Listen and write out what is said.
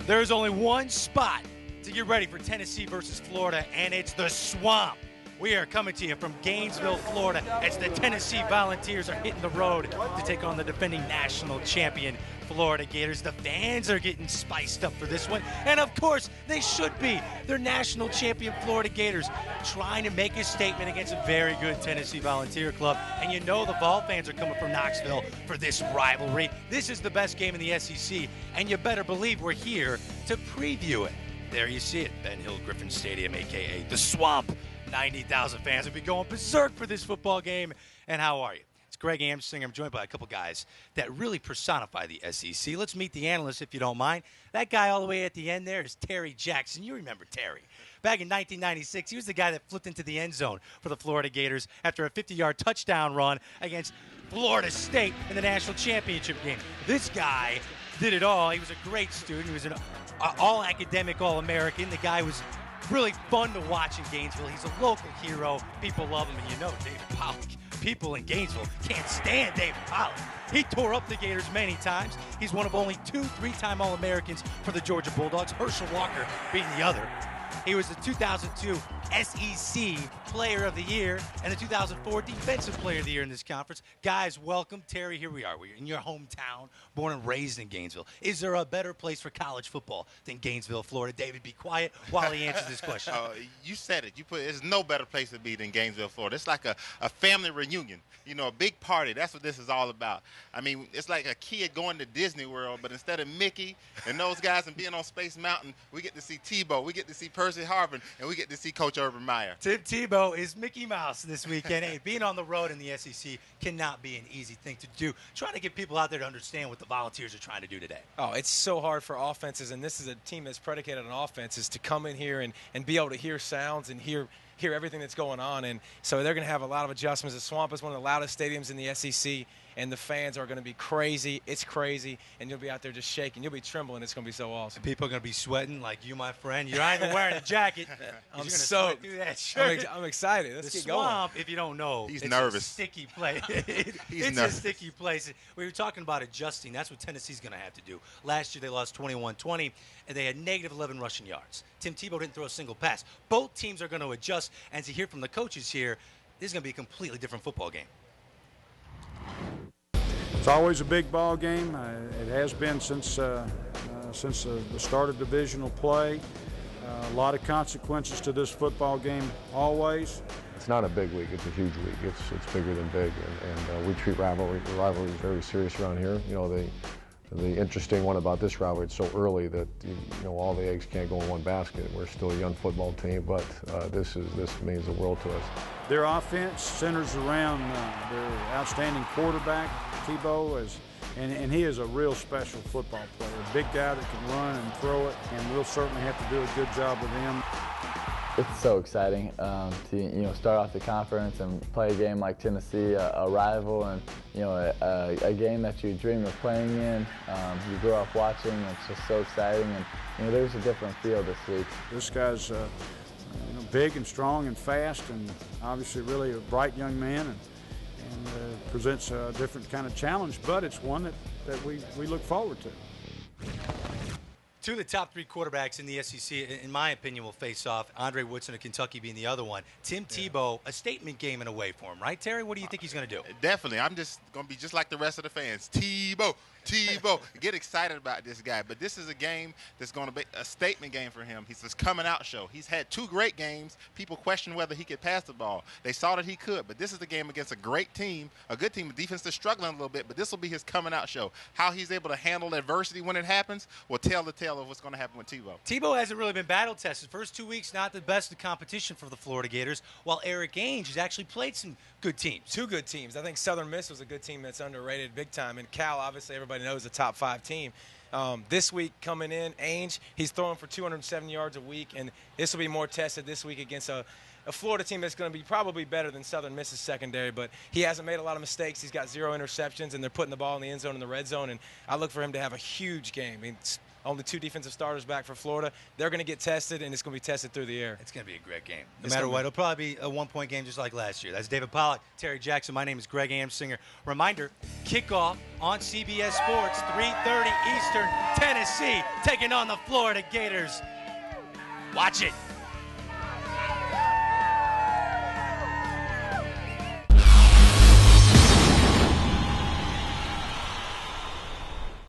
There's only one spot to get ready for Tennessee versus Florida, and it's the Swamp. We are coming to you from Gainesville, Florida, as the Tennessee Volunteers are hitting the road to take on the defending national champion Florida Gators. The fans are getting spiced up for this one, and of course, they should be. They're national champion Florida Gators trying to make a statement against a very good Tennessee Volunteer club, and you know the Vol fans are coming from Knoxville for this rivalry. This is the best game in the SEC, and you better believe we're here to preview it. There you see it, Ben Hill Griffin Stadium, a.k.a. the Swamp. 90,000 fans will be going berserk for this football game. And how are you? It's Greg Amsinger. I'm joined by a couple guys that really personify the SEC. Let's meet the analysts, if you don't mind. That guy all the way at the end there is Terry Jackson. You remember Terry. Back in 1996, he was the guy that flipped into the end zone for the Florida Gators after a 50-yard touchdown run against Florida State in the national championship game. This guy did it all. He was a great student. He was an all-academic All-American. The guy was really fun to watch in Gainesville. He's a local hero. People love him, and you know David Pollock. People in Gainesville can't stand David Pollock. He tore up the Gators many times. He's one of only 2 3-time All-Americans for the Georgia Bulldogs, Herschel Walker being the other. He was the 2002 SEC Player of the Year and the 2004 Defensive Player of the Year in this conference. Guys, welcome. Terry, here we are. We're in your hometown, born and raised in Gainesville. Is there a better place for college football than Gainesville, Florida? David, be quiet while he answers this question. You said it. There's no better place to be than Gainesville, Florida. It's like a family reunion, a big party. That's what this is all about. I mean, it's like a kid going to Disney World, but instead of Mickey and those guys and being on Space Mountain, we get to see Tebow, we get to see Percy Harvin, and we get to see Coach Urban Meyer. Tim Tebow is Mickey Mouse this weekend. Hey, being on the road in the SEC cannot be an easy thing to do. Trying to get people out there to understand what the Volunteers are trying to do today. Oh, it's so hard for offenses, and this is a team that's predicated on offenses, to come in here and be able to hear sounds and hear everything that's going on. And so they're going to have a lot of adjustments. The Swamp is one of the loudest stadiums in the SEC, and the fans are going to be crazy. It's crazy, and you'll be out there just shaking. You'll be trembling. It's going to be so awesome. People are going to be sweating like you, my friend. You're not even wearing a jacket. I'm soaked. I'm excited. Let's get going. The Swamp, if you don't know, he's it's nervous. A sticky place. He's it's nervous. A sticky place. We were talking about adjusting. That's what Tennessee's going to have to do. Last year they lost 21-20, and they had negative 11 rushing yards. Tim Tebow didn't throw a single pass. Both teams are going to adjust, and to hear from the coaches here, this is going to be a completely different football game. It's always a big ball game. It has been since the start of divisional play. A lot of consequences to this football game always. It's not a big league, it's a huge league. It's bigger than big, and we treat rivalries very serious around here. The interesting one about this rivalry, it's so early that all the eggs can't go in one basket. We're still a young football team, but this means the world to us. Their offense centers around their outstanding quarterback, Tebow, and he is a real special football player. A big guy that can run and throw it, and we'll certainly have to do a good job with him. It's so exciting to start off the conference and play a game like Tennessee, a rival, and a game that you dream of playing in. You grow up watching. It's just so exciting, and there's a different feel this week. This guy's big and strong and fast, and obviously really a bright young man, and presents a different kind of challenge, but it's one that we look forward to. 2 of the top 3 quarterbacks in the SEC, in my opinion, will face off. Andre Woodson of Kentucky being the other one. Tim Tebow, a statement game in a way for him, right, Terry? What do you think he's going to do? Definitely. I'm just going to be just like the rest of the fans. Tebow. Get excited about this guy. But this is a game that's going to be a statement game for him. He's his coming out show. He's had 2 great games. People question whether he could pass the ball. They saw that he could, but this is the game against a great team, a good team. The defense is struggling a little bit, but this will be his coming out show. How he's able to handle adversity when it happens will tell the tale of what's going to happen with Tebow. Tebow hasn't really been battle tested. First 2 weeks, not the best of competition for the Florida Gators, while Eric Ainge has actually played some good teams. 2 good teams. I think Southern Miss was a good team that's underrated big time, and Cal, obviously, everybody knows, is a top 5 team. This week coming in, Ainge, he's throwing for 207 yards a week, and this will be more tested this week against a Florida team that's going to be probably better than Southern Miss's secondary, but he hasn't made a lot of mistakes. He's got 0 interceptions, and they're putting the ball in the end zone and the red zone, and I look for him to have a huge game. I mean, only 2 defensive starters back for Florida. They're going to get tested, and it's going to be tested through the air. It's going to be a great game. No matter what, it'll probably be a one-point game just like last year. That's David Pollack, Terry Jackson. My name is Greg Amsinger. Reminder, kickoff on CBS Sports, 3:30 Eastern, Tennessee taking on the Florida Gators. Watch it.